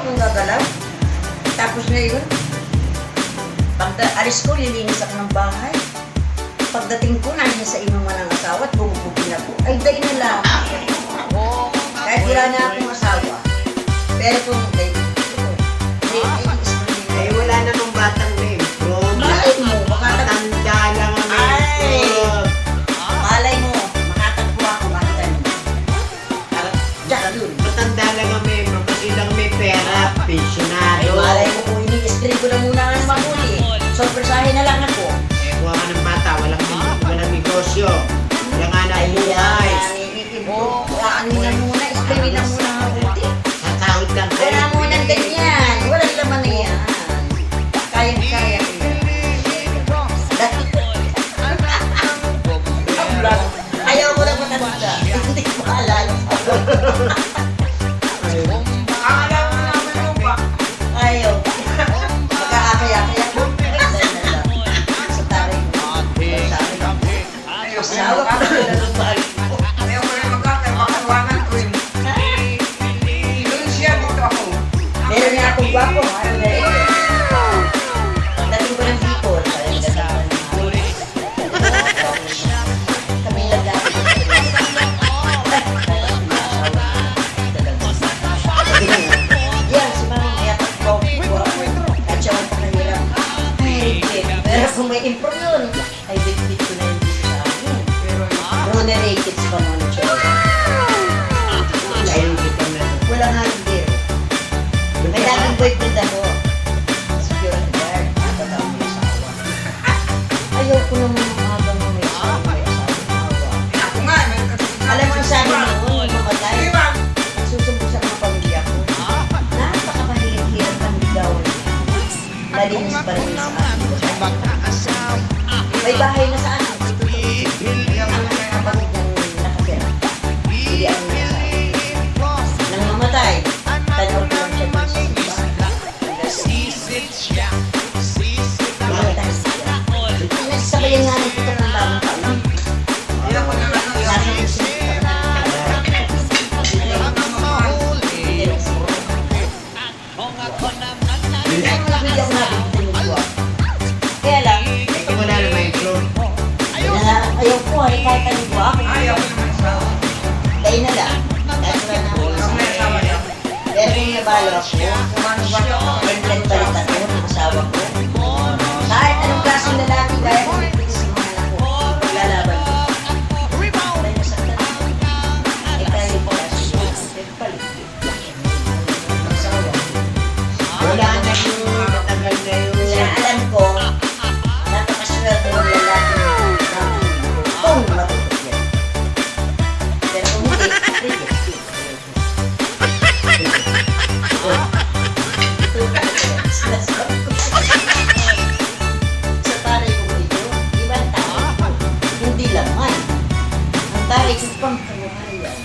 Nung gagalaw. Tapos ngayon, alis ko, lilinis ako ng bahay. Pagdating ko, nandiyan sa inuman ng asawa at bumubugin ako. Ay, dahin na lang. Kahit wala na akong asawa. Pero kung ay wala namang batang may improve. malay mo, Matanda lang ang may improve. malay mo, makatagpo ako, makatagpo. Diyan, yun. Matanda lang ang may improve. Kasi lang may pera, Ay, pensionado. malay mo kung ini-screen ko na muna ang mabuti. Sorpresahin na lang ako. Eh, kuha ka ng bata, walang negosyo. Wala nga na buhay. Ano na muna, screen na muna ang mabuti. Tatawid lang kayo. Wala mo ng ganyan. Walang laman na yan. Kayang-kaya ko yan. Ayaw ko lang matanda. Hindi ko maalala. Ayaw. Magkakakaya-kaya ko. Sa taray ko. Sa taray ko. Asawa ko na ng bahay ko. Meron nga akong gwapo. Pagdating ko ng Bicol, kami lagay. Yan, si Mami, may atak ko. At siya ang pakahirap. Pero kung may improve yun, ay bit-bit ko na yung dito sa akin. Runerated pa mo na siya. Ayun kita na. Wala nga yung beer. May laging boyfriend ako. Security guard. Nakatawag may asawa. Ayaw ko naman habang may asawa. May asawa. Alam mo ang sabi mo, yung mamatay. Susubok sa mga pamilya ko. Napakapahirap-hirap ang ligawan. Malinis pa rin sa akin. May bahay na sa akin. Ang kapatid ng nakatira. Hindi ako may asawa. Nang mamatay, tanaw ko lang siya dun sa simbahan. Mamatay siya. Nagsabayan nga ng putok ng bagong taon. Sabi ko siya, hindi ako nabibigyan ng buwan. Kaya lang, Ito wala na may improve. ayaw ko ay kahit anong buwan. Kaya na lang. Kahit wala na akong asawa. Pero kung nabalo ako, friend balik ako ng asawa ko. Kahit anong klaseng lalaki, kaya kung ipisimhan ako, paglalaban ko. Kaya nasaktan ako. Eh kaya ko kasi, palit. Asawa. Wala na yung matagal na yun. Kaya alam ko, napakaswerte ng lalaki kung matutok yan. Pero kung hindi, reject. Sa taray ko ito, ibang taray ko. Hindi laman. Ang taray ko pang kaluhayan.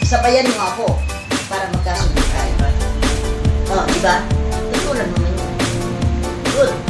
Sabayan mo ako para magkasunod tayo. Oh, diba? Tutulan mo na yun. Good.